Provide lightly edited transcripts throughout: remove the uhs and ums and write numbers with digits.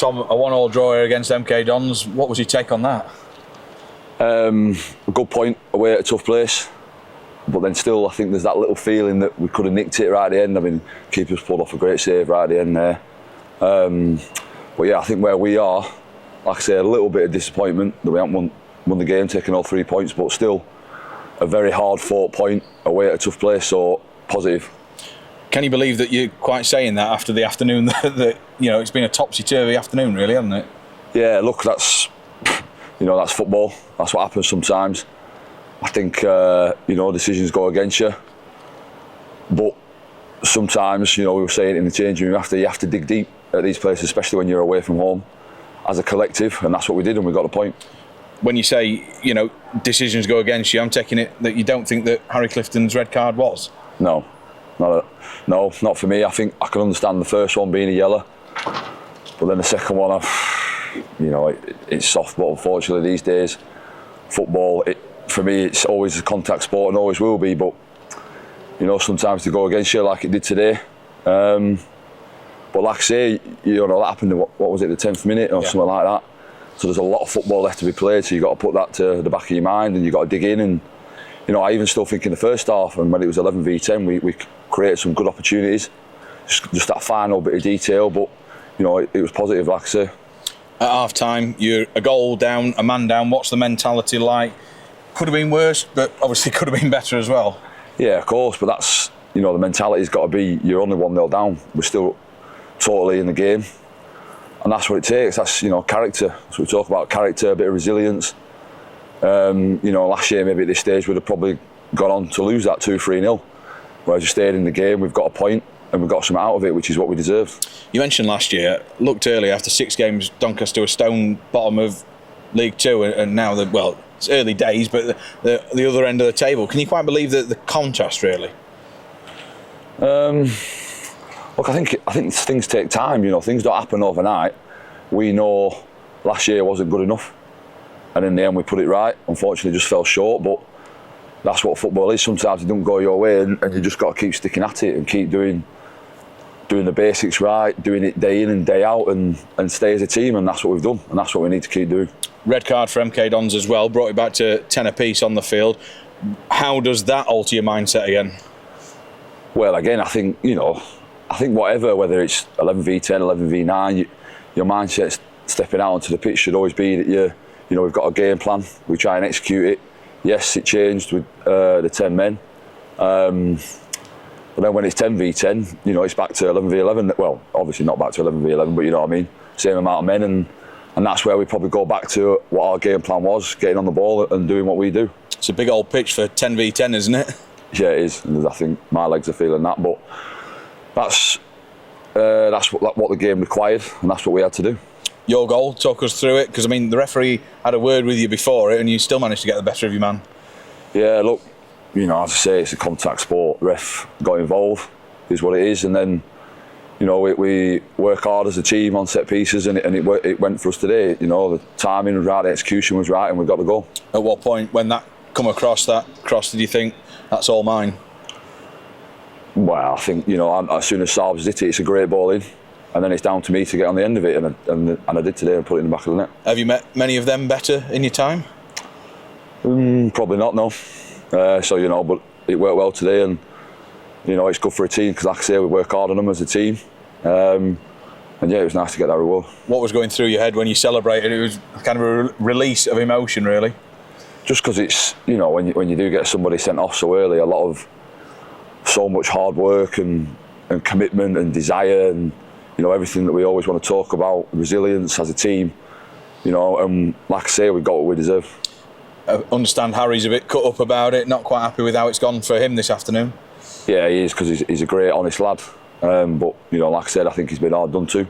Tom, a 1-1 draw here against MK Dons. What was your take on that? A good point away at a tough place, but then still I think there's that little feeling that we could have nicked it right at the end. I mean, keeper's pulled off a great save right at the end there. But yeah, I think where we are, like I say, a little bit of disappointment that we haven't won the game, taking all 3 points, but still a very hard fought point away at a tough place, so positive. Can you believe that you're quite saying that after the afternoon that it's been a topsy-turvy afternoon really, hasn't it? Yeah, look, that's football. That's what happens sometimes. I think decisions go against you, but sometimes we were saying in the changing room after, you have to dig deep at these places, especially when you're away from home as a collective, and that's what we did, and we got the point. When you say decisions go against you, I'm taking it that you don't think that Harry Clifton's red card was? No, not for me. I think I can understand the first one being a yellow, but then the second one, it's soft. But unfortunately, these days, football, for me, it's always a contact sport and always will be. But sometimes they go against you, like it did today. But like I say, that happened in what was it, the 10th minute or something like that. So there's a lot of football left to be played. So you got to put that to the back of your mind, and you got to dig in. And I even still think in the first half, and when it was 11v10, we created some good opportunities. Just that final bit of detail, but it was positive, like I say. At half time, you're a goal down, a man down. What's the mentality like? Could have been worse, but obviously could have been better as well. Yeah, of course, but that's the mentality's got to be you're only 1-0 down. We're still totally in the game, and that's what it takes. That's character. That's what we talk about, character, a bit of resilience. Last year maybe at this stage we'd have probably gone on to lose that 2-3-0. Whereas you stayed in the game, we've got a point and we've got something out of it, which is what we deserved. You mentioned last year, looked early after 6 games, Doncaster were stone bottom of League Two, and now it's early days, but the other end of the table. Can you quite believe the contrast, really? Look, I think things take time. Things don't happen overnight. We know last year wasn't good enough, and in the end we put it right. Unfortunately, just fell short. But that's what football is. Sometimes it don't go your way, and you just got to keep sticking at it and keep doing the basics right, doing it day in and day out, and stay as a team. And that's what we've done, and that's what we need to keep doing. Red card for MK Dons as well. Brought it back to 10 apiece on the field. How does that alter your mindset again? Well, again, I think whatever, whether it's 11v10, 11v9, your mindset stepping out onto the pitch should always be that we've got a game plan. We try and execute it. Yes, it changed with the 10 men, but then when it's 10v10, it's back to 11v11. Well, obviously not back to 11v11, but you know what I mean. Same amount of men, and that's where we probably go back to what our game plan was: getting on the ball and doing what we do. It's a big old pitch for 10v10, isn't it? Yeah, it is. I think my legs are feeling that, but that's what the game required, and that's what we had to do. Your goal, talk us through it, because the referee had a word with you before it, and you still managed to get the better of your man. Yeah, look, as I say, it's a contact sport. Ref got involved, is what it is, and then we work hard as a team on set pieces, and it went for us today. The timing was right, the execution was right, and we got the goal. At what point, when that come across that cross, did you think that's all mine? Well, I think as soon as Salves hit it, it's a great ball in, and then it's down to me to get on the end of it, and I did today and put it in the back of the net. Have you met many of them better in your time? Probably not, no. But it worked well today, and it's good for a team because, like I say, we work hard on them as a team. And yeah, it was nice to get that reward. What was going through your head when you celebrated? It was kind of a release of emotion, really. Just because it's when you do get somebody sent off so early, so much hard work and commitment and desire and everything that we always want to talk about, resilience as a team, and like I say, we got what we deserve. I understand Harry's a bit cut up about it, not quite happy with how it's gone for him this afternoon. Yeah, he is, because he's a great, honest lad. But like I said, I think he's been hard done to.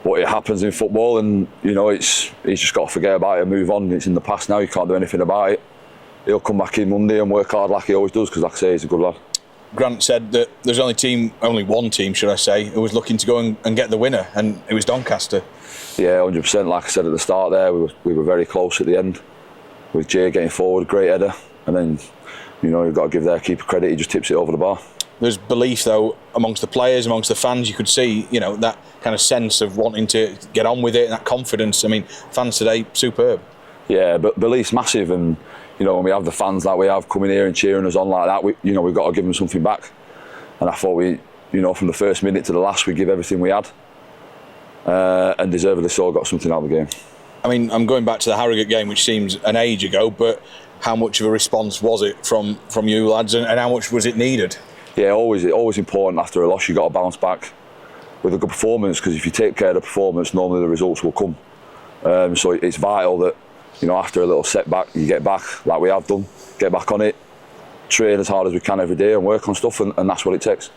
But it happens in football, and he's just got to forget about it and move on. It's in the past now. You can't do anything about it. He'll come back in Monday and work hard like he always does, because like I say, he's a good lad. Grant said that there's only one team, should I say, who was looking to go and get the winner, and it was Doncaster. Yeah, 100%. Like I said at the start there, we were very close at the end, with Jay getting forward, great header, and then you've got to give their keeper credit. He just tips it over the bar. there's belief though amongst the players, amongst the fans. You could see, you know, that kind of sense of wanting to get on with it and that confidence. I mean, fans today, superb. Yeah, but belief's massive, and you know, when we have the fans like we have coming here and cheering us on like that, we've got to give them something back. And I thought from the first minute to the last, we give everything we had, and deservedly so got something out of the game. I mean, I'm going back to the Harrogate game, which seems an age ago, but how much of a response was it from you lads, and how much was it needed? Yeah, always important after a loss. You've got to bounce back with a good performance, because if you take care of the performance, normally the results will come. So it's vital that, you know, after a little setback, you get back like we have done, get back on it, train as hard as we can every day and work on stuff, and that's what it takes.